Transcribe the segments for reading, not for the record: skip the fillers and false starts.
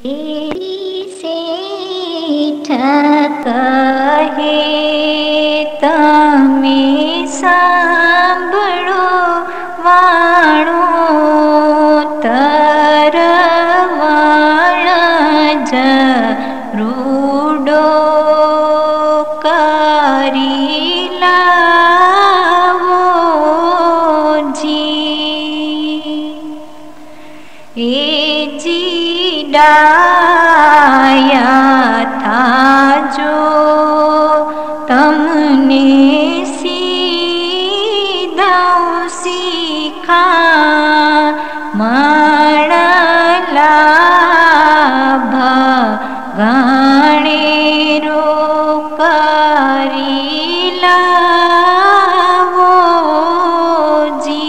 तेरी सेठ कहे तमे सांभळो वाणो तरवाण जरूडो કરી લાવો જી એ જીડાયા થાજો તમને સીધા શીખા માણલા ભગાણેરો કરી લાવો જી.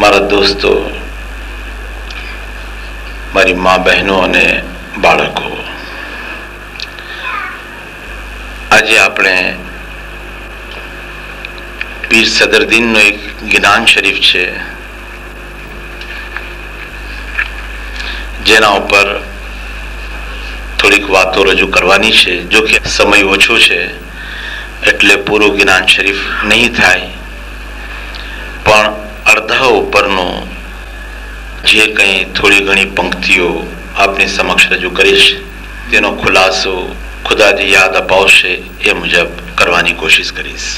મારા દોસ્તો, મારી મા બહેનો અને બાળકો, આજે આપણે પીર સદરદીનનો એક જ્ઞાન શરીફ છે જેના ઉપર થોડીક વાતો રજૂ કરવાની છે. જો કે સમય ઓછો છે એટલે પૂરું જ્ઞાન શરીફ નહીં થાય, પણ અડધા ઉપરનો જે કંઈ થોડી ઘણી પંક્તિઓ આપની સમક્ષ રજૂ કરીશ તેનો ખુલાસો ખુદા જે યાદ અપાવશે એ મુજબ કરવાની કોશિશ કરીશ.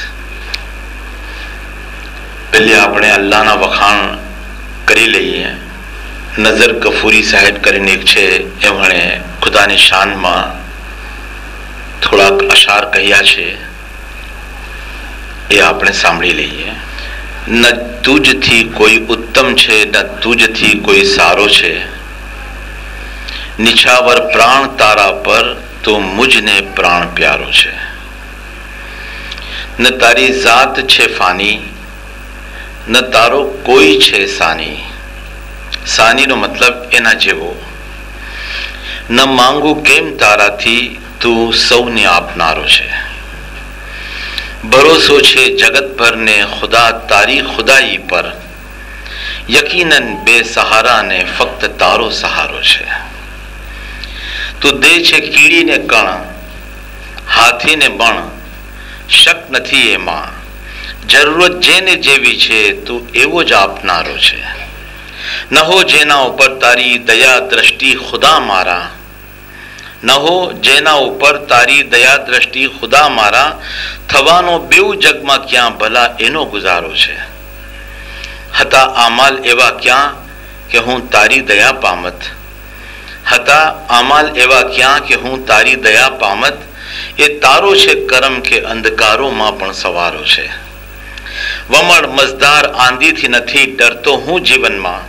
પહેલે આપણે અલ્લાહના વખાણ કરી લઈએ. નઝર ગફૂરી સાહેબ કરીને એક છે, એમણે ખુદાની શાનમાં થોડાક અશાર કહ્યા છે, એ આપણે સાંભળી લઈએ. ન તુજથી કોઈ ઉત્તમ છે, ન તુજથી કોઈ સારો છે, નિછાવર પ્રાણ તારા પર તો મુજને પ્રાણ પ્યારો છે. ન તારી જાત છે ફાની, ન તારો કોઈ છે સાની. સાનીનો મતલબ એના જેવો. ન માંગુ કેમ તારાથી, તું સૌને આપનારો છે. ભરોસો છે જગત ભરને ખુદા તારી ખુદાઈ પર, યકીનન બે સહારા ને ફક્ત તારો સહારો છે. તું દે છે કીડીને કણ, હાથીને બણ, શક નથી એમાં. જરૂરત જેને જેવી છે તું એવો જ આપનારો છે. ન હો જેના ઉપર તારી દયા દ્રષ્ટિ ખુદા મારા, ન હો જેના ઉપર તારી દયા દ્રષ્ટિ ખુદા મારા. થવાનો બેઉ જગમાં ક્યાં ભલા એનો ગુજારો છે. હતા આમાલ એવા ક્યાં કે હું તારી દયા પામત, હતા આમાલ એવા ક્યાં કે હું તારી દયા પામત. એ તારો છે કરમ કે અંધકારોમાં પણ સવારો છે. વમળ મજદાર આંધીથી નથી ડરતો હું જીવનમાં,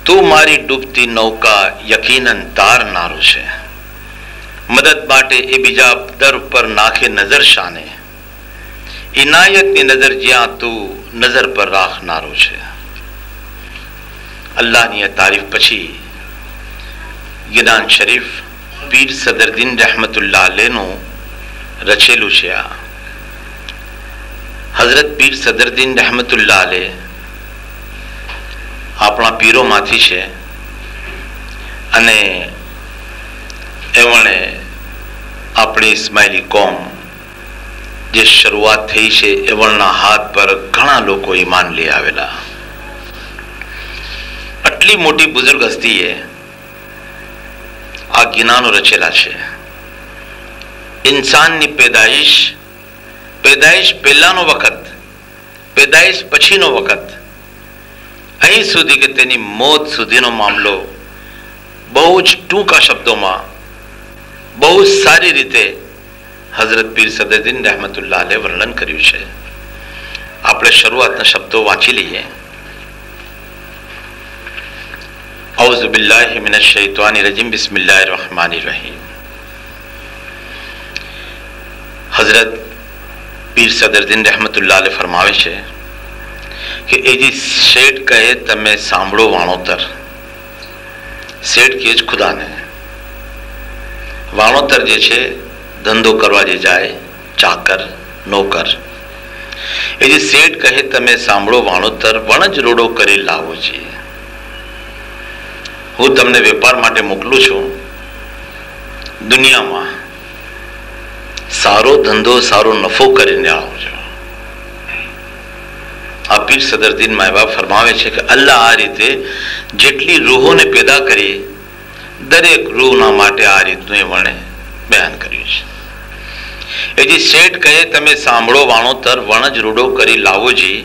તું મારી ડૂબતી નૌકા યકીનન તારનારો છે. મદદ માટે એ બીજા દર પર નાખે નજર શાને, ઇનાયતની નજર જ્યાં તું નજર પર રાખનારો છે. અલ્લાહની તારીફ પછી જ્ઞાન શરીફ પીર સદરદીન રહેમતુલ્લાહ અલૈહનું રચેલું છે. આ હઝરત પીર સદરદીન રહેમતુલ્લાહ અલૈહ આપણા પીરોમાંથી છે અને એમણે આપણી ઇસ્માઇલી કોમ જે શરૂઆત થઈ છે એમના હાથ પર ઘણા લોકો ઈમાન લઈ આવેલા. આટલી મોટી બુઝુર્ગ હસ્તીએ આ ગિનાનો રચેલા છે. ઇન્સાનની પેદાઈશ પહેલાનો વખત, પેદાઈશ પછીનો વખત, અહીં સુધી કે તેની મોત સુધીનો મામલો બહુ જ ટૂંકા શબ્દોમાં બહુ સારી રીતે હઝરત પીર સદરુદ્દીન રહેમતુલ્લાહ અલૈહ વર્ણન કર્યું છે. આપણે શરૂઆતના શબ્દો વાંચી લઈએ. અઉઝુ બિલ્લાહિ મિનશ શૈતાનિર રજીમ, બિસ્મિલ્લાહિર રહમાનિર રહીમ. હઝરત પીર સદરુદ્દીન રહેમતુલ્લાહ અલૈહ ફરમાવે છે કે એજી શેઠ કહે તમે સાંભળો વાણોતર. શેઠ કહે જ ખુદાને. વાણોતર જે છે ધંધો કરવા જે જાય, ચાકર નોકર. એ જે શેઠ કહે તમે સાંભળો વાણોતર, વણજ રોડો કરી લાવો છીએ. હું તમને વેપાર માટે મોકલું છું. દુનિયામાં સારો ધંધો, સારો નફો કરીને આવજો. આ પીર સદરુદ્દીન માયબા ફરમાવે છે કે અલ્લાહ આ રીતે જેટલી રૂહોને પેદા કરી, દરેક રૂહના માટે આ રીતનું એ વણે બયાન કર્યું છે. એ જે શેઠ કહે તમે સાંભળો વાણોતર, વણજ રૂડો કરી લાવોજી.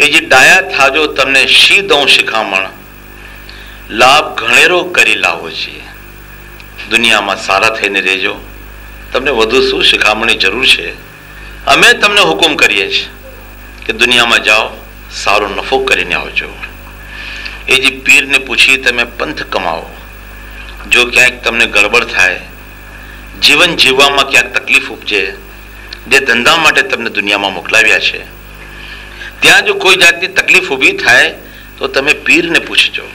એ જે ડાયા થાજો તમને શી દઉં શિખામણ, લાભ ઘણેરો કરી લાવોજી. દુનિયામાં સારા થઈને રહેજો. તમને વધુ શું શિખામણની જરૂર છે? અમે તમને હુકમ કરીએ છીએ કે દુનિયામાં જાઓ, સારો નફો કરીને આવજો. એ જે પીરને પૂછી તમે પંથ કમાવો. જો ક્યાંક તમને ગડબડ થાય, જીવન જીવવામાં ક્યાંક તકલીફ ઉપજે, જે ધંધા માટે તમને દુનિયામાં મોકલાવ્યા છે, ત્યાં જો કોઈ જાતની તકલીફ ઊભી થાય તો તમે પીરને પૂછજો,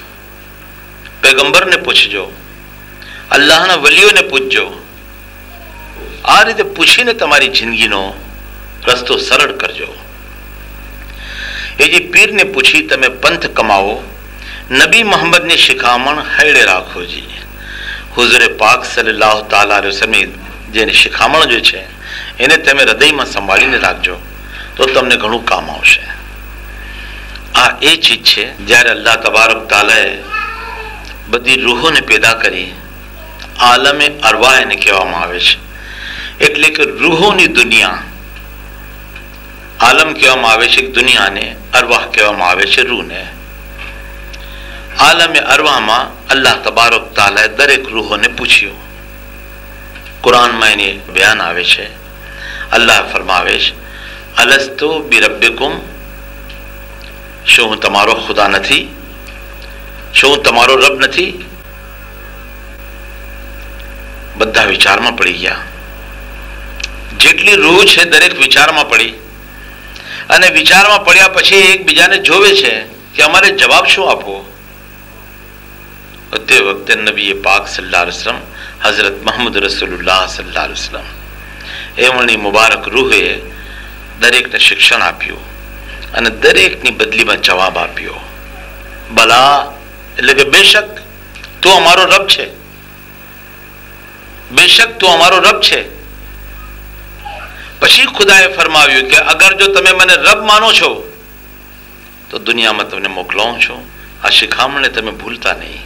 પૈગંબરને પૂછજો, અલ્લાહના વલીઓને પૂછજો. આ રીતે પૂછીને તમારી જિંદગીનો રસ્તો સરળ કરજો. એ જે પીરને પૂછી તમે પંથ કમાવો, નબી મોહમ્મદની શિખામણ હૈડે રાખોજી. હુઝુરે પાક સલ્લલ્લાહુ તાલા અલૈહિ વસલ્લમ જેની શિખામણ જે છે એને તમે હૃદયમાં સંભાળીને રાખજો, તો તમને ઘણું કામ આવશે. આ એ ચીજ છે જ્યારે અલ્લાહ તબારક તાલાએ બધી રૂહોને પેદા કરી, આલમે અરવાહ એને કહેવામાં આવે છે. એટલે કે રૂહોની દુનિયા. આલમ કહેવામાં આવે છે દુનિયાને, અરવાહ કહેવામાં આવે છે રૂહને. આલમે અરવાહમાં અલ્લાહ તબારક તાલાએ દરેક રૂહોને પૂછ્યું. કુરાનમાં એની બયાન આવે છે. અલ્લાહ ફરમાવે છે અલસ્તુ બિરબ્બિકુમ, શું હું તમારો ખુદા નથી? શું હું તમારો રબ નથી? બધા વિચારમાં પડી ગયા. જેટલી રૂહ છે દરેક વિચારમાં પડી, અને વિચારમાં પડ્યા પછી એકબીજાને જોવે છે કે અમારે જવાબ શું આપવો. તે વખતે નબી પાક સલ્લલ્લાહુ અલૈહિ વસલ્લમ, હઝરત મોહમ્મદ રસૂલુલ્લાહ સલ્લલ્લાહુ અલૈહિ વસલ્લમ એમની મુબારક રૂહે દરેકને શિક્ષણ આપ્યું અને દરેકની બદલીમાં જવાબ આપ્યો. બલા એટલે કે બેશક તું અમારો રબ છે, બેશક તું અમારો રબ છે. પછી ખુદાએ ફરમાવ્યું કે અગર જો તમે મને રબ માનો છો તો દુનિયામાં તમને મોકલાવું છું. આ શિખામણને તમે ભૂલતા નહીં.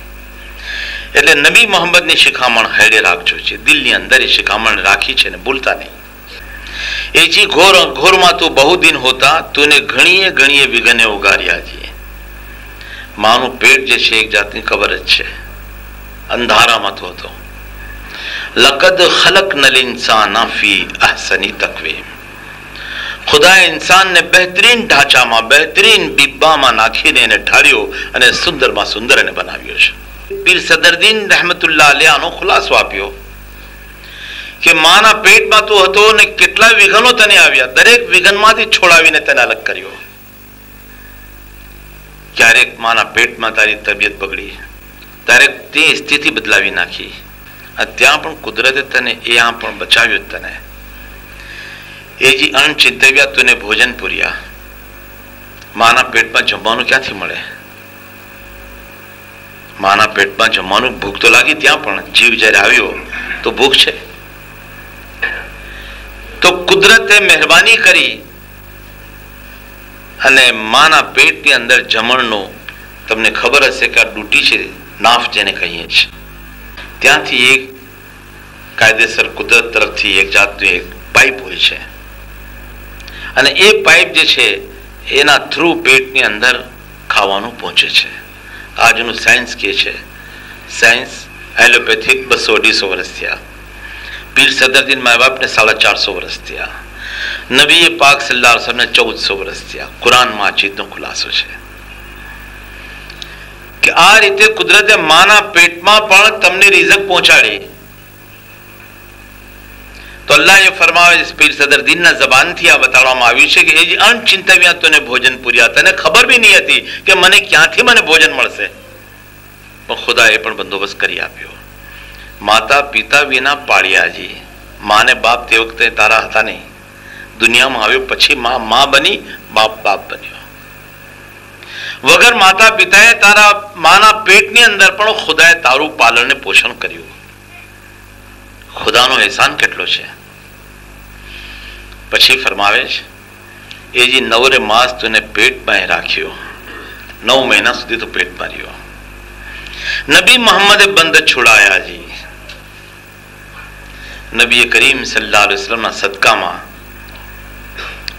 એટલે નબી મોહમ્મદની શિખામણ હૈડે રાખજો છે. દિલની અંદર એ શિખામણ રાખી છે ને ભૂલતા નહીં. એ જી ઘોરમાં તું બહુ દિન હોતા, તુને ઘણીએ ઘણીએ વિઘને ઉગાર્યા છે. માનું પેટ જે છે એક જાતની કબર જ છે. અંધારામાં તો હતો. લકદ ખલકનલ ઇન્સાન ફી અહસની તકવીમ. ખુદાએ ઇન્સાનને બહેતરીન ઢાંચામાં, બહેતરીન બિબ્બામાં નાખીને એને ઢાળ્યો અને સુંદરમાં સુંદર એને બનાવ્યો છે. પીર સદરુદ્દીન રહેમતુલ્લાહ અલૈહ આનો ખુલાસો આપ્યો કે માના પેટમાં તું હતો ને કેટલા વિઘનો તને આવ્યા, દરેક વિઘનમાંથી છોડાવીને તને અલગ કર્યો. ક્યારેક માના પેટમાં તારી તબિયત બગડી, ત્યારે તે સ્થિતિ બદલાવી નાખી. ત્યાં પણ કુદરતે તને એ આમ પણ બચાવ્યો તને. એ જે અન્ન ચિંતવ્યા તને ભોજન પૂર્યા. માના પેટમાં જમવાનું ક્યાંથી મળે? માના પેટમાં જમવાનું, ભૂખ તો લાગી ત્યાં પણ. જીવ જ્યારે આવ્યો તો ભૂખ છે. તો કુદરતે મહેરબાની કરી અને માના પેટની અંદર જમણનું, તમને ખબર હશે કે આ ડૂટી છે, નાફ જેને કહીએ છીએ, ત્યાંથી એક કાયદેસર કુદરત તરફથી એક જાતની એક પાઇપ હોય છે અને એ પાઇપ જે છે એના થ્રુ પેટની અંદર ખાવાનું પહોંચે છે. આજનું સાયન્સ કહે છે, સાયન્સ એલોપેથિક 200-250 વર્ષ થયા, પીર સદરદીન મા બાપને 450 વર્ષ થયા, નબી પાક સલ્લલ્લાહુ અલૈહિ વસલ્લમને 1400 વર્ષ થયા. કુરાનમાં આ ચીજનો ખુલાસો છે કે આ રીતે કુદરતે માના પેટમાં પણ તમને રિઝક પહોંચાડી. તો અલ્લાહ એ ફરમાવે છે, પીર સદરદીનના જબાનથી આ બતાવવામાં આવ્યું છે કે એ જે અણચિંતવ્યા તને ભોજન પૂર્યા, તને ખબર બી નહીં હતી કે મને ક્યાંથી મને ભોજન મળશે, પણ ખુદાએ પણ બંદોબસ્ત કરી આપ્યો. માતા પિતા વિના પાળ્યાજી, માને બાપ તે વખતે તારા હતા નહીં, દુનિયામાં આવ્યો પછી માં બની, બાપ બન્યો. વગર માતા પિતાએ તારા માના પેટની અંદર પણ ખુદાએ તારું પાલન ને પોષણ કર્યું. ખુદાનો એહસાન કેટલો છે. પછી ફરમાવે છે, એ જે 9 માસ તુને પેટમાં રાખ્યો, 9 મહિના સુધી તો પેટમાં રહ્યો. નબી મોહમ્મદે બંધ છોડાયા જી, નબી કરીમ સલ્લલ્લાહુ અલૈહિ વસલ્લમના સદકામાં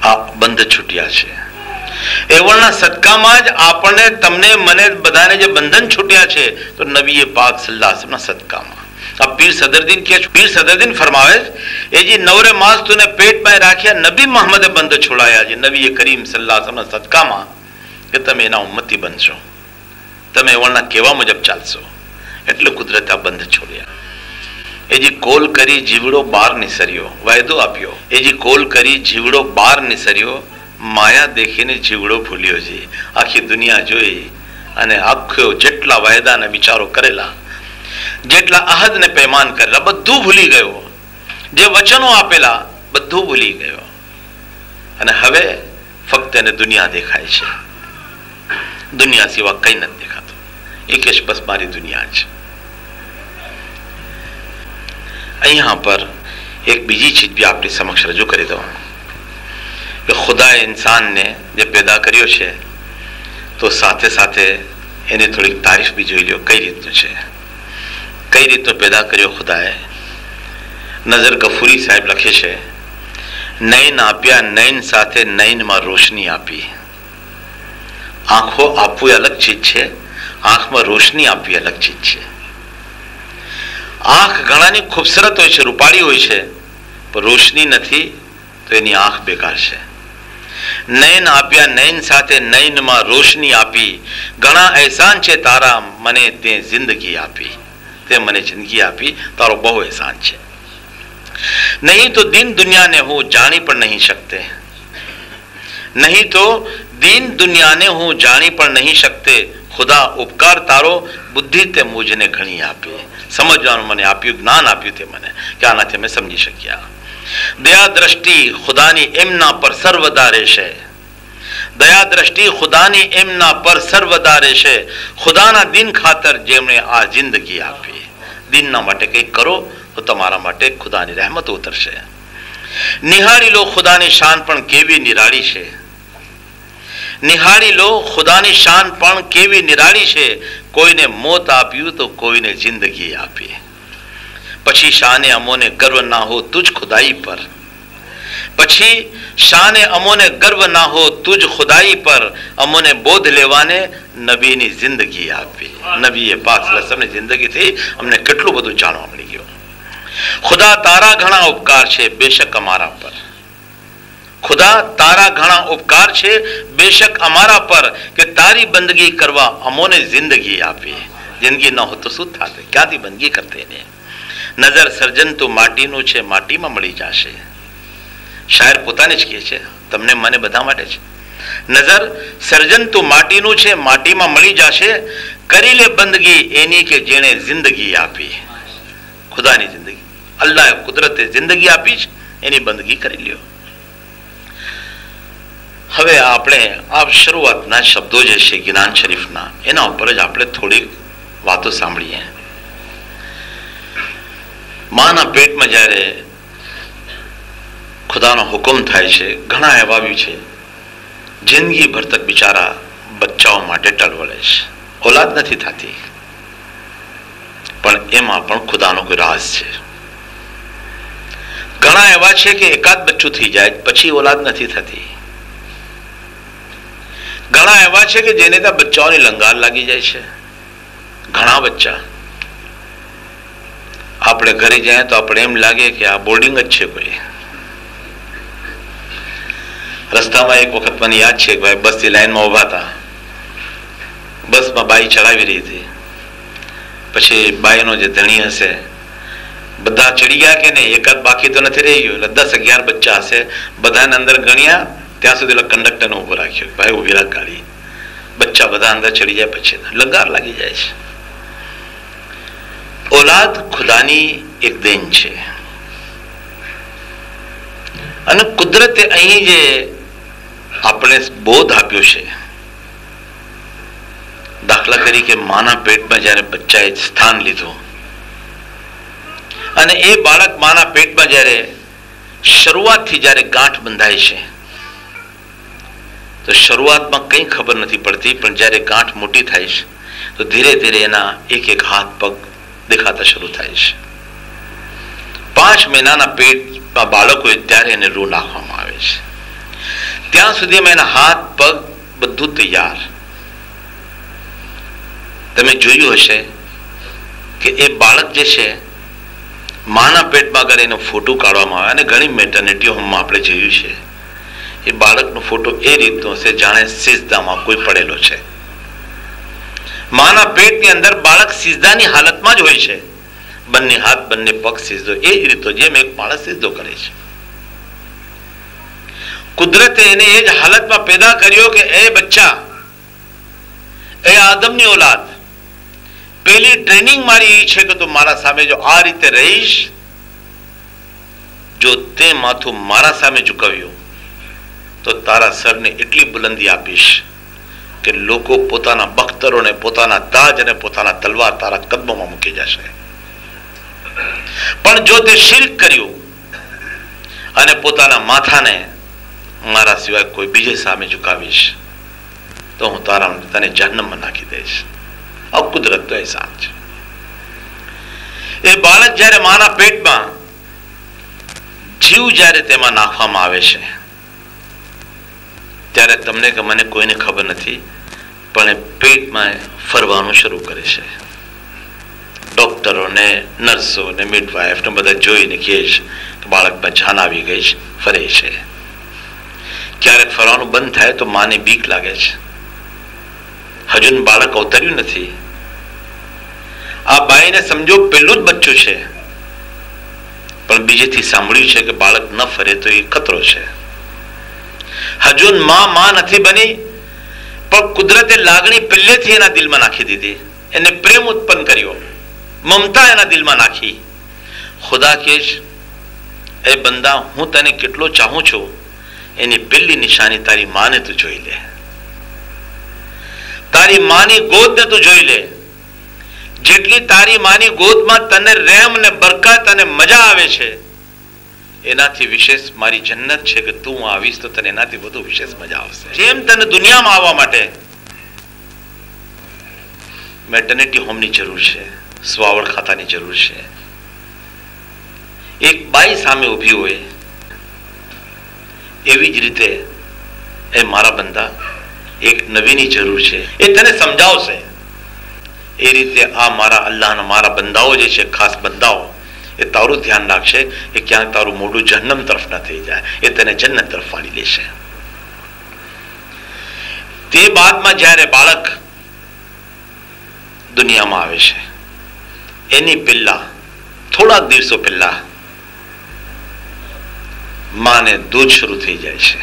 આ બંધ છૂટ્યા છે. એવળના સદકામાં જ આપણને તમને મને બધાને જે બંધન છૂટ્યા છે તો નબી પાક સલ્લલ્લાહુ અલૈહિ વસલ્લમના સદકામાં. આ પીર સદરદીન કે પીર સદરદીન ફરમાવે એ જે 9 માસ તુને પેટમાં રાખ્યા, નબી મોહમ્મદે બંધ છોડાયા છે નબી કરીમ સલ્લલ્લાહુ અલૈહિ વસલ્લમના સદકામાં કે તમે એના ઉમ્મતી બનશો, તમે એવળના કેવા મુજબ ચાલશો, એટલે કુદરતે આ બંધ છોડ્યા. એ જે કોલ કરી જીવડો બહાર નિસર્યો, વાયદો આપ્યો. એ જે કોલ કરી જીવડો બહાર નિસર્યો, માયા દેખીને જીવડો ભૂલ્યો છે. આખી દુનિયા જોઈ અને આખો જેટલા વાયદાના વિચારો કરેલા, જેટલા અહદ ને પૈમાન કરેલા, બધું ભૂલી ગયો. જે વચનો આપેલા બધું ભૂલી ગયો અને હવે ફક્ત એને દુનિયા દેખાય છે. દુનિયા સિવાય કઈ નથી દેખાતું. એક જ બસ મારી દુનિયા છે. અહીંયા પર એક બીજી ચીજ બી આપણી સમક્ષ રજૂ કરી દઉં કે ખુદાએ ઇન્સાનને જે પેદા કર્યો છે તો સાથે સાથે એની થોડીક તારીફ બી જોઈ લો. કઈ રીતનું છે, કઈ રીતનું પેદા કર્યો ખુદાએ. નઝર ગફુરી સાહેબ લખે છે, નયન આપ્યા, નયન સાથે નયનમાં રોશની આપી. આંખો આપવું અલગ ચીજ છે, આંખમાં રોશની આપવી અલગ ચીજ છે. આંખ ઘણાની ખૂબસૂરત હોય છે, રૂપાળી હોય છે, પણ રોશની નથી તો એની આંખ બેકાર છે. નયન આપ્યા, નયન સાથે નયનમાં રોશની આપી. ઘણા એહસાન છે તારા, મને તે જિંદગી આપી. તે મને જિંદગી આપી, તારો બહુ એહસાન છે. નહીં તો દીન દુનિયાને હું જાણી પણ નહીં શકતે, નહીં તો દીન દુનિયાને હું જાણી પણ નહીં શકતે. ખુદા ઉપકાર તારો, બુદ્ધિ તે મુજને ઘણી આપી. સમજવાનું મને આપ્યું, જ્ઞાન આપ્યું તે મને કે આનાથી અમે સમજી શક્યા. દયા દ્રષ્ટિ ખુદાની એમના પર સર્વદા રહેશે. દયા દ્રષ્ટિ ખુદાની એમના પર સર્વદા રહેશે. ખુદાના દિન ખાતર જેમણે આ જિંદગી આપી. દિનના માટે કંઈક કરો તો તમારા માટે ખુદાની રહેમત ઉતરશે. નિહાળી લો ખુદાની શાન પણ કેવી નિરાળી છે. નિહાળી લો ખુદાની શાન પણ કેવી નિરાળી છે. કોઈને મોત આપ્યું તો કોઈને જિંદગી આપી. પછી શાને અમોને ગર્વ ના હો તુજ ખુદાઈ પર. પછી શાને અમોને ગર્વ ના હો તુજ ખુદાઈ પર. અમોને બોધ લેવાને નબીની જિંદગી આપી. નબીએ પાક સલ્લલ્લાહુ જિંદગીથી અમને કેટલું બધું જાણવા મળી ગયું. ખુદા તારા ઘણા ઉપકાર છે બેશક અમારા પર. ખુદા તારા ઘણા ઉપકાર છે બેશક અમારા પર કે તારી બંદગી કરવા અમોને જિંદગી આપી. જિંદગી ન હોય તો શું થાત, ક્યાંથી બંદગી કરતે ને. નજર સર્જન તો માટીનું છે, માટીમાં મળી જશે. શાયર પોતાને જ કહે છે, તમને મને બધા માટે છે. નજર સર્જન તો માટીનું છે, માટીમાં મળી જશે. કરી લે બંદગી એની કે જેણે જિંદગી આપી. ખુદાની જિંદગી, અલ્લાહ કુદરતે જિંદગી આપી છે, એની બંદગી કરી લ્યો. હવે આપણે આ શરૂઆતના શબ્દો જે છે ગિનાન શરીફના, એના ઉપર જ આપણે થોડીક વાતો સાંભળીએ. માના પેટમાં જ્યારે ખુદાનો હુકમ થાય છે, ઘણા એવા બી છે જિંદગી ભર તક બિચારા બચ્ચાઓ માટે ટળવળે છે, ઓલાદ નથી થતી, પણ એમાં પણ ખુદાનો કોઈ રાજ છે. એવા છે કે એકાદ બચ્ચું થઈ જાય પછી ઓલાદ નથી થતી. ઘણા એવા છે કે જેને ત્યાં બચ્ચાઓની લંગાર લાગી જાય છે. ઘણા બચ્ચા આપણે ઘરે જાય તો આપણે એમ લાગે કે આ બોર્ડિંગ જ છે કોઈ. રસ્તામાં એક વખત મને યાદ છે કે ભાઈ બસની લાઈનમાં ઉભા હતા. બસમાં બાઈ ચડાવી રહી હતી. પછી બાઈનો જે ધણી હશે બધા ચડી ગયા કે નહીં, એકાદ બાકી તો નથી રહી ગયું. એટલે 10-11 બચ્ચા હશે. બધાને અંદર ગણ્યા ત્યાં સુધી કંડક્ટરને ઉભો રાખ્યો, ભાઈ ઉભી રાખ ગાડી. બચ્ચા બધા અંદર ચડી જાય પછી લંગાર લાગી જાય છે. ઓલાદ ખુદાની એક દેન છે અને કુદરતે અહીં જે આપણે બોધ આપ્યો છે, દાખલા તરીકે માના પેટમાં જ્યારે બચ્ચાએ સ્થાન લીધું અને એ બાળક માના પેટમાં જ્યારે શરૂઆતથી જ્યારે ગાંઠ બંધાય છે તો શરૂઆતમાં કંઈ ખબર નથી પડતી, પણ જ્યારે ગાંઠ મોટી થાય છે તો ધીરે ધીરે એના એક એક હાથ પગ દેખાતા શરૂ થાય છે. 5 મહિનાના પેટમાં બાળક હોય ત્યારે એને રૂ નાખવામાં આવે છે. ત્યાં સુધીમાં એના હાથ પગ બધું તૈયાર. તમે જોયું હશે કે એ બાળક જે છે માના પેટમાં અગર એનો ફોટો કાઢવામાં આવે, અને ઘણી મેટર્નિટી હોમમાં આપણે જોયું છે, એ બાળકનો ફોટો એ રીતનો હશે જાણે સિજદામાં કોઈ પડેલો છે. માના પેટની અંદર બાળક સિજદાની હાલતમાં જ હોય છે. બંને હાથ બંને પગ સિજદો, એ જ રીતો જેમ એક માણસ સિજદો કરે છે. કુદરતે એને એ જ હાલતમાં પેદા કર્યો કે એ બચ્ચા, એ આદમની ઓલાદ, પહેલી ટ્રેનિંગ મારી એ છે કે તું મારા સામે જો આ રીતે રહીશ, જો તે માથું મારા સામે ઝુકાવ્યું તો તારા સરને એટલી બુલંદી આપીશ કે લોકો પોતાના બખ્તરોને, પોતાના તાજ અને પોતાના તલવાર તારા કદમોમાં મૂકી જશે. પણ જો તે શિર્ક કર્યું અને પોતાના માથાને મારા સિવાય કોઈ બીજે સામે ઝુકાવીશ તો હું તને જહન્નમમાં નાખી દઈશ. આ કુદરતનો એહસાન છે. એ બાળક જ્યારે માના પેટમાં જીવ જ્યારે તેમાં નાખવામાં આવે છે ત્યારે તમને કે મને કોઈને ખબર નથી, પણ એ પેટમાં ફરવાનું શરૂ કરે છે. ડોક્ટરો ને નર્સો ને મિડવાઇફ ને બધા જોઈને કહે છે કે બાળકમાં જાન આવી ગઈ છે, ફરે છે. ક્યારેક ફરવાનું બંધ થાય તો માને બીક લાગે છે. હજુ બાળક અવતર્યું નથી. આ બાઈને સમજો પેલું જ બચ્ચું છે, પણ બીજેથી સાંભળ્યું છે કે બાળક ન ફરે તો એ ખતરો છે. હજુ માં નથી બની, પણ કુદરતે લાગણી પહેલેથી એના દિલમાં નાખી દીધી. એને પ્રેમ ઉત્પન્ન કર્યો, મમતા એના દિલમાં નાખી. ખુદા કહે છે, એ બંદા, હું તને કેટલો ચાહું છું એની પહેલી નિશાની તારી માને તું જોઈ લે. તારી માની ગોદને તું જોઈ લે. જેટલી તારી માની ગોદમાં તને રહેમ ને બરકત અને મજા આવે છે, એનાથી વિશેષ મારી જન્નત છે કે તું આવીશ તો તને એનાથી વધુ વિશેષ મજા આવશે. જેમ તને દુનિયામાં આવવા માટે મેટર્નિટી હોમની જરૂર છે, સ્વાવડ ખાતાની જરૂર છે. એક બાઈ સામે ઊભી હોય એવી જ રીતે એ મારા બંદા એક નવીની જરૂર છે. એ તને સમજાવશે. એ રીતે આ મારા અલ્લાહના મારા બંદાઓ જે છે, ખાસ બંદાઓ, એ તારું ધ્યાન રાખશે કે ક્યાંક તારું મોઢું જહન્નમ તરફ ન થઈ જાય. એ તને જન્નત તરફ વાળી લેશે. તે બાદમાં જ્યારે બાળક દુનિયામાં આવે છે એની પહેલા થોડાક દિવસો પહેલા માને દૂધ શરૂ થઈ જાય છે.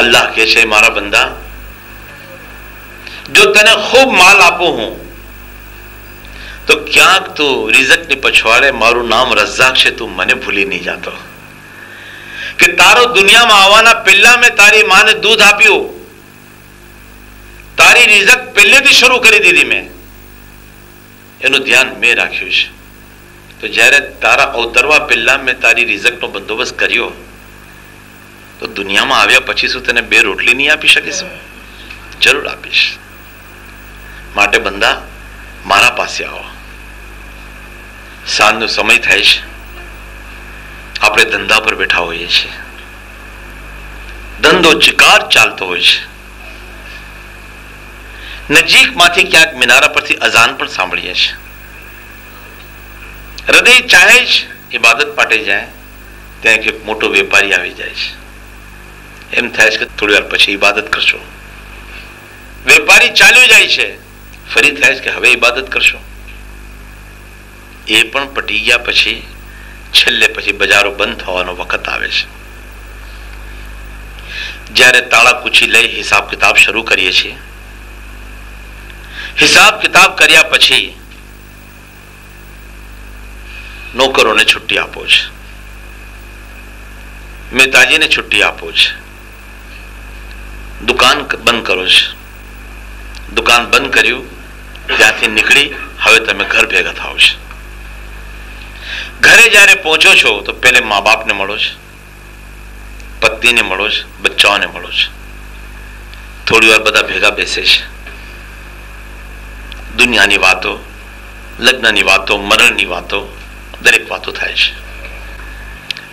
અલ્લાહ કહે છે, મારા બંદા, જો તને ખૂબ માલ આપું હું તો ક્યાંક તું રિઝકની પછવાડે મારું નામ રઝાક છે, તું મને ભૂલી નહીં જાતો. કે તારો દુનિયામાં આવવાના પહેલા મેં તારી માને દૂધ આપ્યું, તારી રિઝક પહેલેથી શરૂ કરી દીધી મેં, એનું ધ્યાન મેં રાખ્યું છે. તો જ્યારે તારા અવતરવા પહેલા મેં તારી રિઝકનો બંદોબસ્ત કર્યો તો દુનિયામાં આવ્યા પછી શું તને 2 રોટલી નહીં આપી શકીશું? જરૂર આપીશ. માટે બંદા, મારા પાસે આવો. સાંજનો સમય થાય છે. આપણે ધંધા પર બેઠા હોઈએ છીએ, ધંધો ચિકાર ચાલતો હોય છે, નજીકમાંથી ક્યાંક મિનારા પરથી અઝાન પણ સાંભળીએ છીએ. હૃદય ચાહે જ ઇબાદત માટે જાય, ત્યાં એક મોટો વેપારી આવી જાય છે. એમ થાય છે કે થોડી વાર પછી ઇબાદત કરશો. વેપારી ચાલ્યો જાય છે, ફરી થાય છે કે હવે ઇબાદત કરશો. એ પણ પટી ગયા પછી છેલ્લે પછી બજારો બંધ થવાનો વખત આવે છે. જ્યારે તાળા કુચી લઈ હિસાબ કિતાબ શરૂ કરીએ છીએ, હિસાબ કિતાબ કર્યા પછી નોકરોને છુટ્ટી આપો છે, મહેતાજીને છુટ્ટી આપો છે, દુકાન બંધ કરો છે. દુકાન બંધ કર્યું, ત્યાંથી નીકળી હવે તમે ઘર ભેગા થાવ છે. ઘરે જ્યારે પહોંચો છો તો પહેલે મા બાપને મળો છો, પત્નીને મળો છો, બચ્ચાઓને મળો છો. થોડી વાર બધા ભેગા બેસે છે. દુનિયાની વાતો, લગ્નની વાતો, મરણની વાતો, દરેક વાતો થાય છે.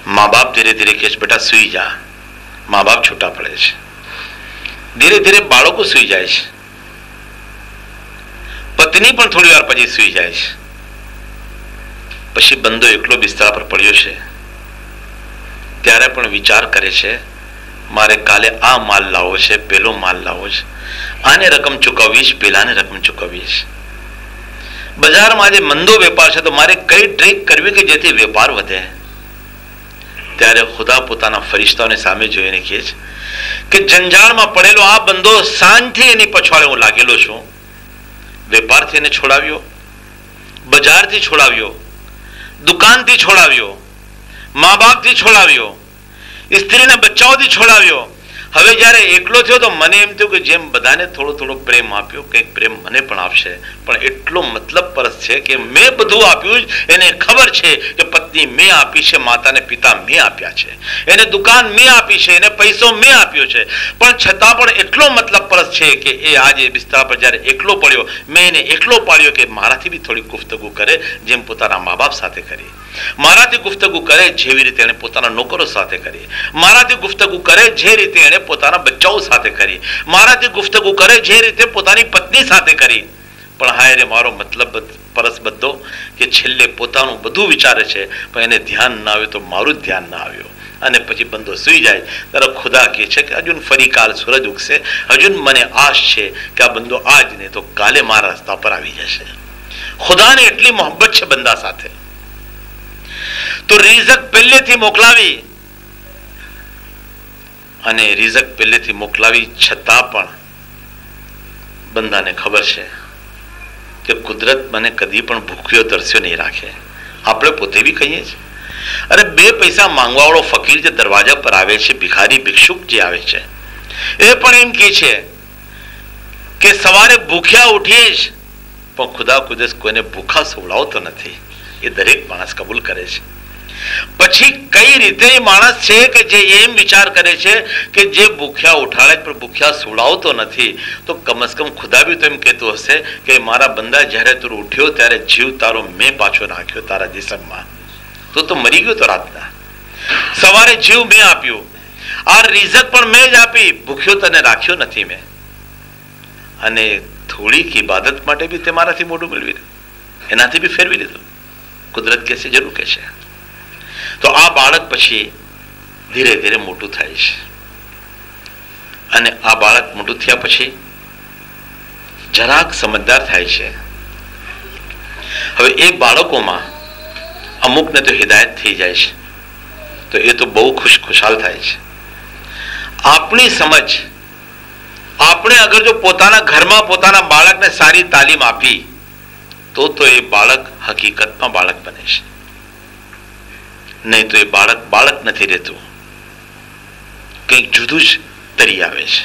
મા બાપ ધીરે ધીરે કહે છે બેટા સુઈ જા. મા બાપ છૂટા પડે છે. ધીરે ધીરે બાળકો સુઈ જાય છે. પત્ની પણ થોડી વાર પછી સુઈ જાય છે. પછી બંદો એકલો બિસ્તરા પર પડ્યો છે. ત્યારે પણ વિચાર કરે છે મારે કાલે આ માલ લાવવો છે, પેલો માલ લાવવો છે, આને રકમ ચૂકવવી છે, પેલાને રકમ ચૂકવવી છે. બજારમાં જે મંદો વેપાર છે તો મારે કઈ ટ્રીક કરવી કે જેથી વેપાર વધે. ત્યારે ખુદા પોતાના ફરિશ્તાઓને સામે જોઈને કહે છે કે જંજાળમાં પડેલો આ બંદો સાંજથી એની પછવાડે હું લાગેલો છું. વેપારથી એને છોડાવ્યો, બજારથી છોડાવ્યો, દુકાનથી છોડાવ્યો, મા બાપથી છોડાવ્યો, સ્ત્રીના બચ્ચાઓથી છોડાવ્યો. હવે જ્યારે એકલો થયો તો મને એમ થયું કે જેમ બધાને થોડો થોડો પ્રેમ આપ્યો, કંઈક પ્રેમ મને પણ આપશે. પણ એટલો મતલબ પરસ છે કે મેં બધું આપ્યું જ. એને ખબર છે કે પત્ની મેં આપી છે, માતાને પિતા મેં આપ્યા છે, એને દુકાન મેં આપી છે, એને પૈસો મેં આપ્યો છે. પણ છતાં પણ એટલો મતલબ પરસ છે કે એ આજે બિસ્તરા પર જ્યારે એકલો પડ્યો, મેં એને એકલો પાડ્યો કે મારાથી બી થોડી ગુફ્તગુ કરે, જેમ પોતાના મા બાપ સાથે કરી. મારાથી ગુફ્તગુ કરે જેવી રીતે એને પોતાના નોકરો સાથે કરી. મારાથી ગુફ્તગુ કરે જે રીતે એને પોતાના બચ્ચાઓ સાથે કરી. મારાથી ગુફ્તગુ કરે જે રીતે પોતાની પત્ની સાથે કરી. પણ હાય રે મારો મતલબ પરસ બધો કે છેલ્લે પોતાનું બધું વિચારે છે, પણ એને ધ્યાન ના આવ્યું તો મારું જ ધ્યાન ના આવ્યું. અને પછી બંદો સુઈ જાય ત્યારે ખુદા કહે છે કે હજુ ફરી કાલ સૂરજ ઉગશે. હજુ મને આશ છે કે આ બંદો આજ નહીં તો કાલે મારા રસ્તા પર આવી જશે. ખુદાને એટલી મોહબ્બત છે બંદા સાથે. તો રિઝક પહેલેથી મોકલાવી, અને રિઝક પહેલેથી મોકલાવી છતાં પણ બંદાને ખબર છે કે કુદરત મને કદી પણ ભૂખ્યો તરસ્યો નહીં રાખે. આપણે પોતે બી કહીએ છીએ, અરે 2 પૈસા માંગવાવાળો ફકીર જે દરવાજા પર આવે છે, ભિખારી ભિક્ષુક જે આવે છે, એ પણ એમ કહે છે કે સવારે ભૂખ્યા ઉઠીએ જ, પણ ખુદા કુદરત કોઈને ભૂખા સુવડાવતો નથી. એ દરેક માણસ કબૂલ કરે છે. પછી કઈ રીતે એ માણસ છે કે જે એમ વિચાર કરે છે કે જે ભૂખ્યા ઉઠાડે પણ ભૂખ્યા સુવડાવતો નથી, તો કમસે કમ ખુદા બી તો એમ કહેતો હશે કે મારા બંદા જ્યારે તું ઉઠ્યો ત્યારે જીવ તારો મેં પાછો નાખ્યો તારા જિસ્મમાં. તો મરી ગયો તો રાતના. સવારે જીવ મેં આપ્યો, આ રિઝક પણ મેં જ આપી, ભૂખ્યો તને રાખ્યો નથી મેં. અને થોડીક ઇબાદત માટે બી તે મારાથી મોઢું મેળવી લીધું, એનાથી બી ફેરવી લીધું. કુદરત કહેશે, જરૂર કહેશે. તો આ બાળક પછી ધીરે ધીરે મોટું થાય છે. અને આ બાળક મોટું થયા પછી જરાક સમજદાર થાય છે. હવે એ બાળકોમાં અમુકને તો હિદાયત થઈ જાય છે, તો એ તો બહુ ખુશાલ થાય છે. આપણી સમજ, આપણે અગર જો પોતાના ઘરમાં પોતાના બાળકને સારી તાલીમ આપી તો એ બાળક હકીકતમાં બાળક બને છે. નહીં તો એ બાળક બાળક નથી રહેતું, કંઈક જુદું જ તરી આવે છે.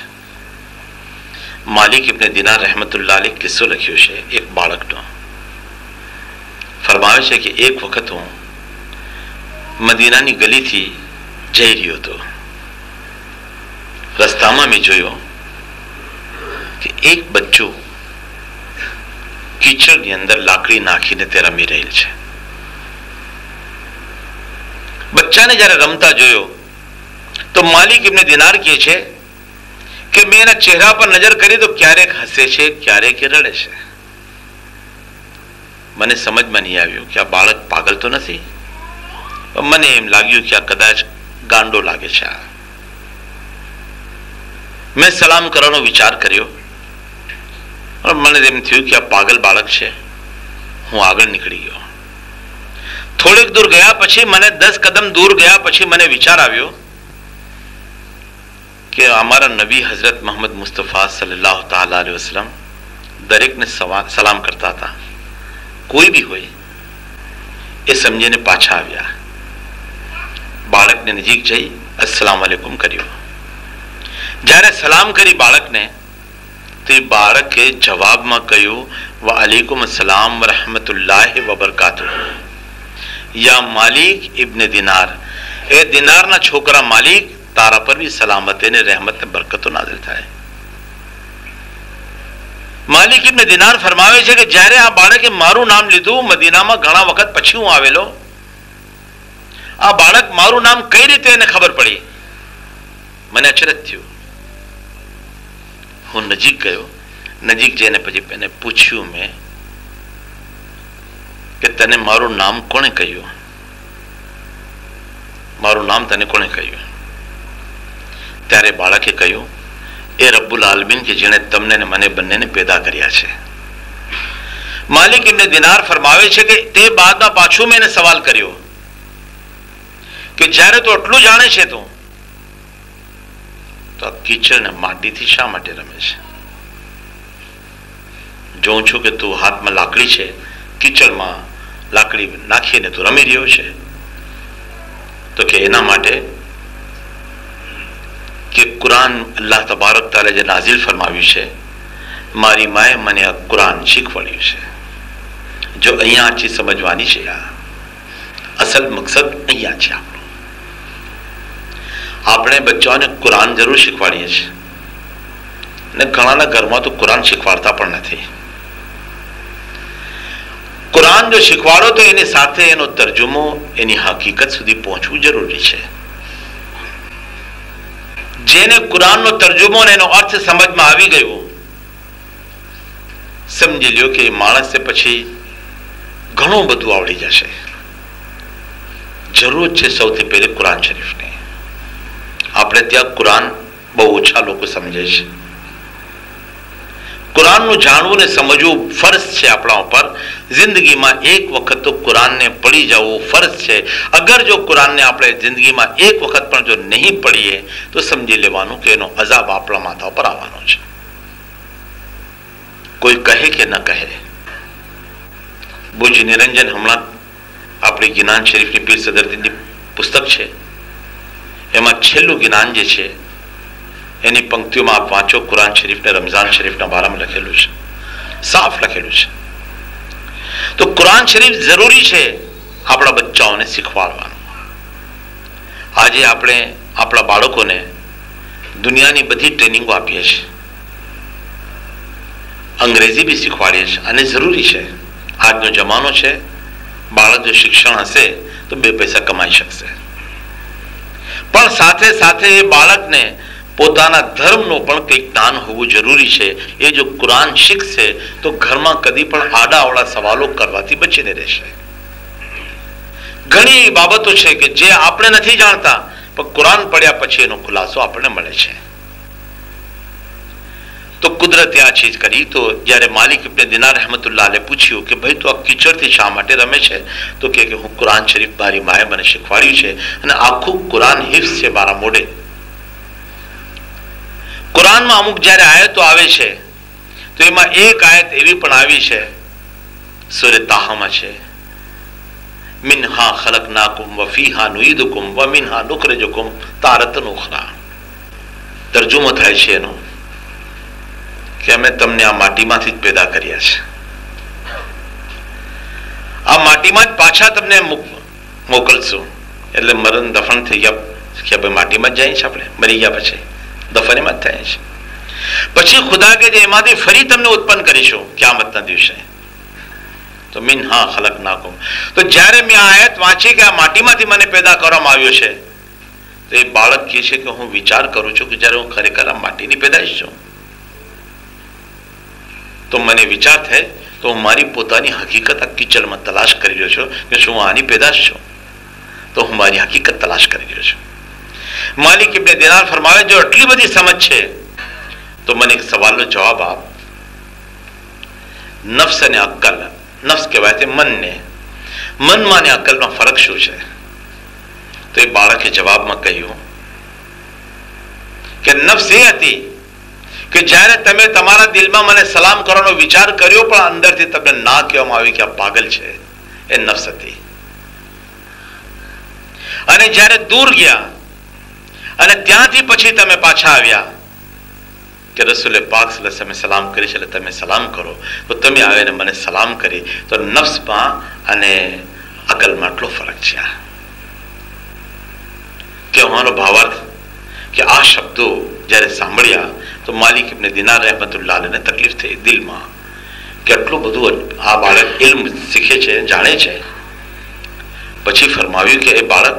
માલિક ઇબ્ન દિનાર રહેમતુલ્લાહ અલૈહ કિસ્સો લખ્યો છે એક બાળકનો. ફરમાવે છે કે એક વખત હું મદીનાની ગલીથી જઈ રહ્યો હતો. રસ્તામાં મેં જોયો કે એક બચ્ચું કીચડની અંદર લાકડી નાખીને તે રમી રહેલ છે. બચ્ચાને જ્યારે રમતા જોયો તો માલિક ઇબ્ન દિનાર કહે છે કે મેં એના ચહેરા પર નજર કરી તો ક્યારેક હસે છે, ક્યારેક રડે છે. મને સમજમાં નહીં આવ્યું કે આ બાળક પાગલ તો નથી. મને એમ લાગ્યું કે આ કદાચ ગાંડો લાગે છે. મેં સલામ કરવાનો વિચાર કર્યો. મને એમ થયું કે આ પાગલ બાળક છે. હું આગળ નીકળી ગયો. થોડીક દૂર ગયા પછી, મને 10 કદમ દૂર ગયા પછી મને વિચાર આવ્યો કે અમારા નબી હઝરત મોહમ્મદ મુસ્તફા સલ્લલ્લાહુ તાલા અલૈહિ વસલ્લમ દરેકને સલામ કરતા હતા. કોઈ બી હોય એ સમજીને પાછા આવ્યા. બાળકને નજીક જઈ અસ્સલામ વાલેકુમ કર્યું. જ્યારે સલામ કરી બાળકને, તે બાળકે જવાબમાં કહ્યું વાલેકુમ અસ્સલામ વરહમતુલ્લાહિ વબરકાતુહ. યા માલિક ઇબ્ન દિનાર, એ દિનારના છોકરા માલિક, તારા પર બી સલામતી ને રહેમત ને બરકતો નાઝિલ થાય. માલિક ઇબ્ન દિનાર ફરમાવે છે કે જ્યારે આ બાળકે મારું નામ લીધું, મદીનામાં ઘણા વખત પછી હું આવેલો, આ બાળક મારું નામ કઈ રીતે એને ખબર પડી, મને અચરજ થયું. હું નજીક ગયો. નજીક જઈને પછી એને પૂછ્યું મેં કે તને મારું નામ કોણે કહ્યું? મારું નામ તને કોણે કહ્યું? ત્યારે બાળકે કહ્યું, એ રબ્બુલ આલમીન કે જેણે તમને ને મને બંનેને પેદા કર્યા છે. માલિક ઇબ્ન દિનાર ફરમાવે છે કે તે બાદમાં પાછું મેં એને સવાલ કર્યો કે જ્યારે તું આટલું જાણે છે તો આ કીચડ ને માટીથી શા માટે રમે છે? જોઉં છું કે તું હાથમાં લાકડી છે, કીચડમાં લાકડી નાખીને તું રમી રહ્યો છે. તો કે એના માટે કે કુરાન અલ્લાહ તબારક તાલા જે નાઝિલ ફરમાવ્યું છે, મારી માએ મને આ કુરાન શીખવાડ્યું છે. જો અહીંયા આ ચીજ સમજવાની છે, આ અસલ મકસદ અહીંયા છે. આપણે બચ્ચાઓને કુરાન જરૂર શીખવાડીએ છીએ ને ઘણાના ઘરમાં તો કુરાન શીખવાડતા પણ નથી. કુરાન જો શીખવાડો તો એની સાથે એનો તર્જુમો, એની હકીકત સુધી પહોંચવું જરૂરી છે. જેને કુરાનનો તર્જુમો અને એનો અર્થ સમજમાં આવી ગયો, સમજી લ્યો કે માણસને પછી ઘણું બધું આવડી જશે. જરૂર છે સૌથી પહેલી કુરાન શરીફની. આપણે ત્યાં કુરાન બહુ ઓછા લોકો સમજે છે. કુરાનનું જાણવું ને સમજવું ફરજ છે આપણા ઉપર. જિંદગીમાં એક વખત તો કુરાનને પડી જવું ફરજ છે. અગર જો કુરાનને આપણે જિંદગીમાં એક વખત પણ જો નહીં પડીએ તો સમજી લેવાનું કે એનો અઝાબ આપણા માથા પર આવવાનો છે. કોઈ કહે કે ન કહે, બુજ નિરંજન હમણાં આપણી ગિનાન શરીફની પીર સદરદીની પુસ્તક છે, એમાં છેલ્લું ગિનાન જે છે એની પંક્તિઓમાં આપ વાંચો, કુરાન શરીફને રમઝાન શરીફના બારામાં લખેલું છે, સાફ લખેલું છે. તો કુરાન શરીફ જરૂરી છે આપણા બચ્ચાઓને શીખવાડવાનું. આજે આપણે આપણા બાળકોને દુનિયાની બધી ટ્રેનિંગો આપીએ છીએ, અંગ્રેજી બી શીખવાડીએ છીએ અને જરૂરી છે. આજનો જમાનો છે, બાળક જો શિક્ષણ હશે તો 2 પૈસા કમાઈ શકશે. પણ સાથે સાથે એ બાળકને પોતાના ધર્મનું પણ કંઈક જ્ઞાન હોવું જરૂરી છે. એ જો કુરાન શીખશે તો ઘરમાં કદી પણ આડાઅવળા સવાલો કરવાથી બચીને રહેશે. ઘણી બાબતો છે કે જે આપણે નથી જાણતા, પણ કુરાન પડ્યા પછી એનો ખુલાસો આપણને મળે છે. તો કુદરતે આ ચીજ કરી. તો જ્યારે માલિક ઇબ્ન દિનાર રહેમતુલ્લાહ અલૈહ પૂછ્યું કે ભાઈ તું આ કીચડથી શા માટે રમે છે, તો કે હું કુરાન શરીફ મારી માએ મને શીખવાડ્યું છે અને આખું કુરાન હિફ્ઝ છે મારા મોઢે. કુરાનમાં અમુક જ્યારે આયતો આવે છે તો એમાં એક આયત એવી પણ આવી છે, સૂરે તાહામાં છે, મિન્હા ખલકનાકુમ વ ફીહા નુઈદુકુમ વ મિન્હા નુખરિજુકુમ તારતન ઉખરા. તર્જુમો થાય છે એનો કે અમે તમને આ માટીમાંથી જ પેદા કર્યા છે, આ માટીમાં જ પાછા તમને મોકલશું. એટલે મરણ દફન થઈ ગયા કે ભાઈ માટીમાં જ જાય છે, આપણે મરી ગયા પછી દફન એમાં જ થાય છે. પછી ખુદા કે એમાંથી ફરી તમને ઉત્પન્ન કરીશું ક્યામતના દિવસે. તો મિન્હા ખલકનાકુમ, તો જ્યારે મેં આ આયત વાંચી કે આ માટીમાંથી મને પેદા કરવામાં આવ્યો છે, તો એ બાળક કહે છે કે હું વિચાર કરું છું કે જ્યારે હું ખરેખર આ માટીની પેદાઈશ છું, તો મને વિચાર થાય તો હું મારી પોતાની હકીકત આ કિચડમાં તલાશ કરી રહ્યો છું કે શું હું આની પેદાશ છું, તો હું મારી હકીકત તલાશ કરી રહ્યો છું. માલિક ઇબ્ન દિનાર ફરમાવે, જો આટલી બધી સમજ છે તો મને એક સવાલનો જવાબ આપ. નફ્સ અને અક્કલ, નફ્સ કહેવાય તે મનને, મનમાં અને અક્કલમાં ફરક શું છે? તો એ બાળકે જવાબમાં કહ્યું કે નફ્સ એ હતી કે જ્યારે તમે તમારા દિલમાં મને સલામ કરવાનો વિચાર કર્યો પણ અંદરથી તમને ના કહેવામાં આવ્યું કે આ પાગલ છે, એ નફ્સ હતી. અને જ્યારે દૂર ગયા અને ત્યાંથી પછી તમે પાછા આવ્યા કે રસૂલે પાક સલ્લલ્લાહુ અલૈહિ વસલ્લમ સલામ કરી છે એટલે તમે સલામ કરો, તો તમે આવીને મને સલામ કરી, તો નફ્સમાં અને અકલમાં આટલો ફરક છે. કહેવાનો ભાવાર્થ કે આ શબ્દો જ્યારે સાંભળ્યા તો માલિક ઇબ્ન દિનાર રહેમતુલ્લાહ અલૈહને તકલીફ થઈ દિલમાં કે આટલું બધું આ બાળક ઇલ્મ શીખે છે, જાણે છે. પછી ફરમાવ્યું કે એ બાળક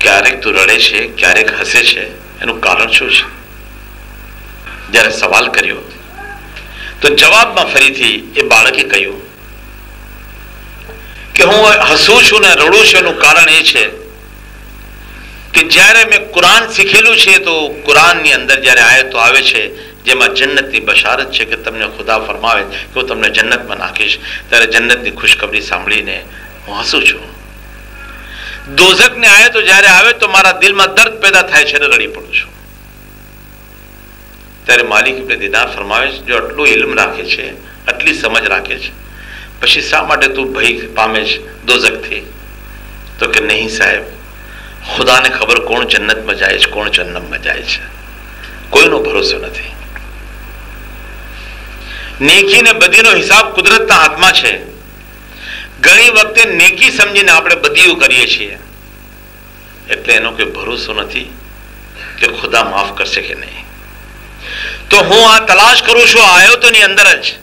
ક્યારેક તું રડે છે, ક્યારેક હસે છે, એનું કારણ શું છે? જ્યારે સવાલ કર્યો તો જવાબમાં ફરીથી એ બાળકે કહ્યું કે હું હસું છું ને રડું છું એનું કારણ એ છે કે જ્યારે મેં કુરાન શીખેલું છે તો કુરાનની અંદર જ્યારે આયતો આવે છે જેમાં જન્નતની બશારત છે કે તમને ખુદા ફરમાવે કે હું તમને જન્નતમાં નાખીશ, ત્યારે જન્નતની ખુશખબરી સાંભળીને હું હસું છું. દોઝકની આયતો જ્યારે આવે તો મારા દિલમાં દર્દ પેદા થાય છે અને રડી પડું છું. ત્યારે માલિક ઇબ્ન દિનાર ફરમાવે છે, જો આટલું ઇલ્મ રાખે છે, આટલી સમજ રાખે છે, પછી શા માટે તું ભય પામે છે દોઝકથી? તો કે નહીં સાહેબ, ખુદાને ખબર કોણ જન્નતમાં જાય છે, કોણ જન્નતમાં જાય છે, કોઈનો ભરોસો નથી. નેકી ને બદીનો હિસાબ કુદરતના હાથમાં છે. ઘણી વખતે નેકી સમજીને આપણે બદીઓ કરીએ છીએ, એટલે એનો કોઈ ભરોસો નથી કે ખુદા માફ કરશે કે નહીં. તો હું આ તલાશ કરું છું આયતોની અંદર જ.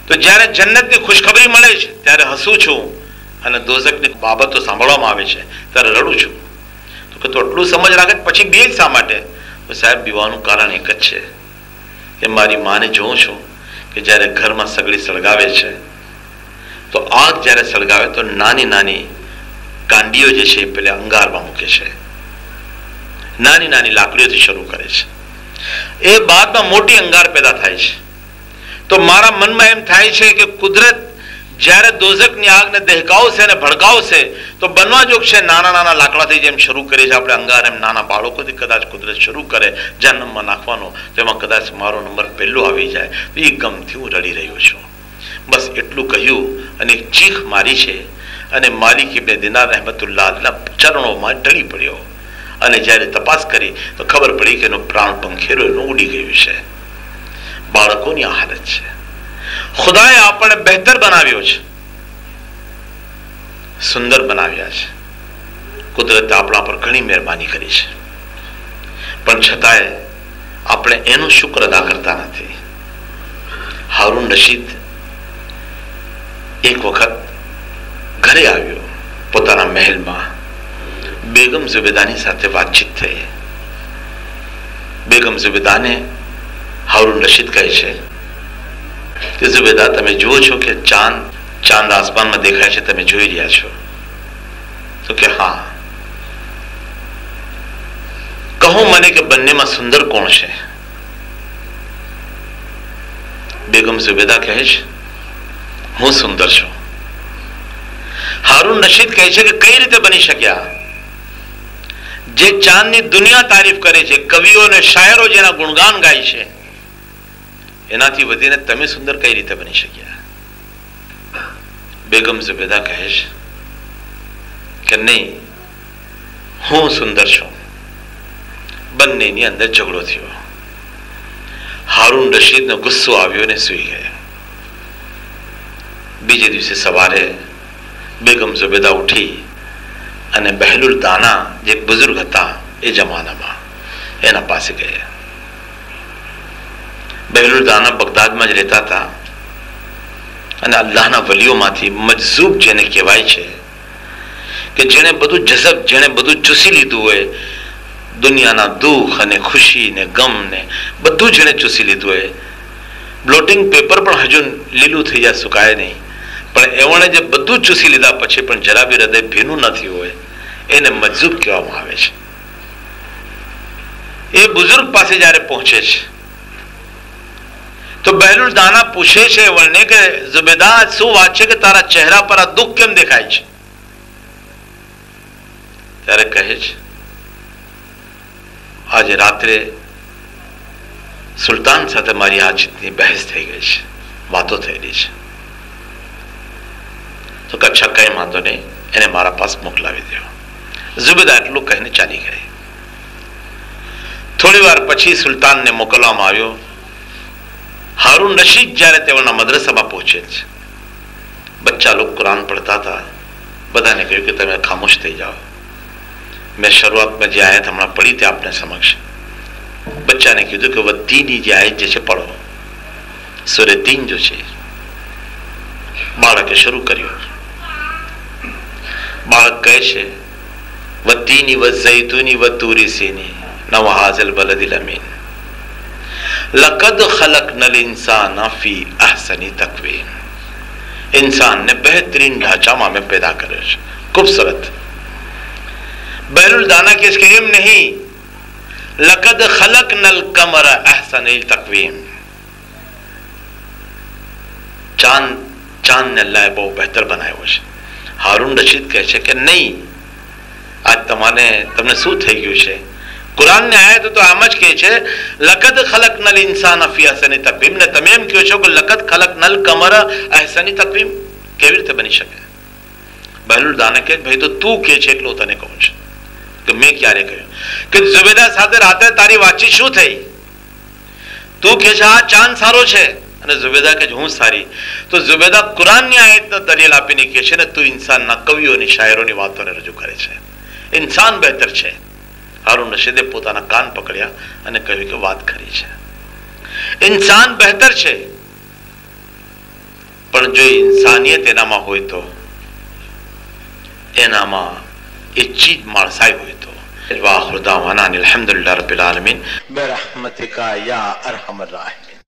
તો જ્યારે જન્નતની ખુશખબરી મળે છે ત્યારે હસું છું અને દોઝકની બાબતો સાંભળવામાં આવે છે ત્યારે રડું છું. તો કે તું આટલું સમજ રાખે પછી બે જ શા માટે? તો સાહેબ, બીવાનું કારણ એક જ છે કે મારી માને જોઉં છું કે જ્યારે ઘરમાં સગડી સળગાવે છે તો આગ જ્યારે સળગાવે તો નાની નાની કાંડીઓ જે છે એ પેલા અંગારમાં મૂકે છે, નાની નાની લાકડીઓથી શરૂ કરે છે, એ બાદમાં મોટી અંગાર પેદા થાય છે. તો મારા મનમાં એમ થાય છે કે કુદરત જ્યારે દોઝકની આગને દહેકાવશે અને ભડકાવશે તો બનવા જોગ છે નાના નાના લાકડાથી જેમ શરૂ કરે છે આપણે અંગાર, એમ નાના બાળકોથી કદાચ કુદરત શરૂ કરે જહન્નમમાં નાખવાનો, તો એમાં કદાચ મારો નંબર પહેલો આવી જાય. તો એ ગમથી હું રડી રહ્યો છું. બસ એટલું કહ્યું અને એક ચીખ મારી છે અને માલિક ઇબ્ન દિનાર રહેમતુલ્લાહ અલૈહના ચરણોમાં ઢળી પડ્યો. અને જ્યારે તપાસ કરી તો ખબર પડી કે એનો પ્રાણ પંખેરો એનો ઉડી ગયું છે. બાળકોની આ હાલત છે. ખુદાએ આપણને બહેતર બનાવ્યો છે, સુંદર બનાવ્યા છે. કુદરતે આપણા પર ઘણી મહેરબાની કરી છે, પણ છતાંય આપણે એનો શુક્ર અદા કરતા નથી. હારૂન રશીદ એક વખત ઘરે આવ્યો પોતાના મહેલમાં. બેગમ ઝુબેદાની સાથે વાતચીત થઈ. બેગમ ઝુબેદાને હારૂન રશીદ કહે છે કે ઝુબેદા, તમે જુઓ છો કે ચાંદ આસમાનમાં દેખાય છે, તમે જોઈ રહ્યા છો? તો કે હા. કહો મને કે બંનેમાં સુંદર કોણ છે? બેગમ ઝુબેદા કહે છે, હું સુંદર છું. હારૂન રશીદ કહે છે કે કઈ રીતે બની શક્યા? જે ચાંદની દુનિયા તારીફ કરે છે, કવિઓ અને શાયરો જેના ગુણગાન ગાય છે, એનાથી વધીને તમે સુંદર કઈ રીતે બની શક્યા? બેગમ ઝુબેદા કહે છે કે નહીં, હું સુંદર છું. બંનેની અંદર ઝઘડો થયો. હારૂન રશીદનો ગુસ્સો આવ્યો અને સૂઈ ગયા. બીજે દિવસે સવારે બેગમ ઝુબેદા ઉઠી અને બહેલુલ દાના જે બુઝુર્ગ હતા એ જમાનામાં એના પાસે ગયા. બહેલુલ દાના બગદાદમાં જ રહેતા હતા. અને અલ્લાહના વલીઓમાંથી મજઝૂબ જેને કહેવાય છે કે જેણે બધું જઝબ, જેણે બધું ચૂસી લીધું હોય, દુનિયાના દુઃખ અને ખુશી ને ગમ ને બધું જેણે ચૂસી લીધું હોય, બ્લોટિંગ પેપર પણ હજુ લીલું થઈ જાય, સુકાય નહીં, પણ એવણે જે બધું ચૂસી લીધા પછી પણ જરા બી હૃદય ભીનું નથી હોય, એને મજઝૂબ કહેવામાં આવે છે. એ બુઝુર્ગ પાસે જયારે પહોંચે છે તો બહેલુલ દાના પૂછે છે એવણને કે ઝુબેદા, શું વાત છે કે તારા ચહેરા પર આ દુઃખ કેમ દેખાય છે? ત્યારે કહે છે, આજે રાત્રે સુલતાન સાથે મારી આ ચીજની બહેસ થઈ ગઈ છે, વાતો થયેલી છે. તો કચ્છા કઈ વાંધો નહીં, એને મારા પાસ મોકલાવી દો. ઝુબેદા એટલું કહીને ચાલી ગઈ. થોડી વાર પછી સુલતાનને મોકલવામાં આવ્યો. હારૂન રશીદ જ્યારે તેઓના મદ્રસામાં પહોંચે છે, બચ્ચા લોકો કુરાન પડતા હતા, બધાને કહ્યું કે તમે ખામોશ થઈ જાઓ. મેં શરૂઆતમાં જે આયત હમણાં પડી તે આપને સમક્ષ. બચ્ચાને કીધું કે વત્તીની જે આયત જે છે પઢો, સૂરે 3 જો છે. બાળકે શરૂ કર્યું. બાળક કહે છે, વત્તીની વઝૈતુની વતુરી સીની નવહાઝલ બલદિલ અમીન લકદ ખલકનલ इंसान फी अहसनी तकवीम. इंसानને બહેતરીન ઢાંચામાં મેં પેદા કર્યો છે, ખૂબસૂરત. બહેલુલ દાના કે इसके એમ નહીં, લકદ ખલકનલ કમર અહસની તકવીમ. ચાંદને અલ્લાહે બહુ બહેતર બનાવ્યો છે. હારૂન રશીદ કહે છે કે નહીં, આજ તમને શું થઈ ગયું છે? કુરાનની આયત તો આમ જ કહે છે, લકદ ખલકનલ ઇન્સાન ફી અહસની તકવીમ, ને તમે એમ કહો છો કે લકદ ખલકનલ કમર અહસની તકવીમ. કેવી રીતે બની શકે? બહેલુલ દાના કે ભાઈ તો તું કે છે એટલું તને કહું છું કે મેં ક્યારે કહ્યું કે ઝુબેદા સાથે રાતે તારી વાતચીત શું થઈ? તું કે છે આ ચાંદ સારો છે અને ઝુબેદા કે હું સારી. તો ઝુબેદા કુરાનની આયતનો દલીલ આપીને કહે છે ને તું ઇન્સાનના કવિઓની શાયરોની વાતોને રજૂ કરે છે, ઇન્સાન બહેતર છે. હારૂન રશીદે પોતાના કાન પકડ્યા અને કહ્યું કે વાત ખરી છે, ઇન્સાન બહેતર છે, પણ જો ઇન્સાનિયત એનામાં હોય તો, એનામાં એ ચીજ માણસાઈ હોય તો. વાખિર દાવાના અનિલ હમ્દુલિલ્લાહિ રબ્બિલ આલમીન બિરહમતિકા યા અરહમર રાહિમીન.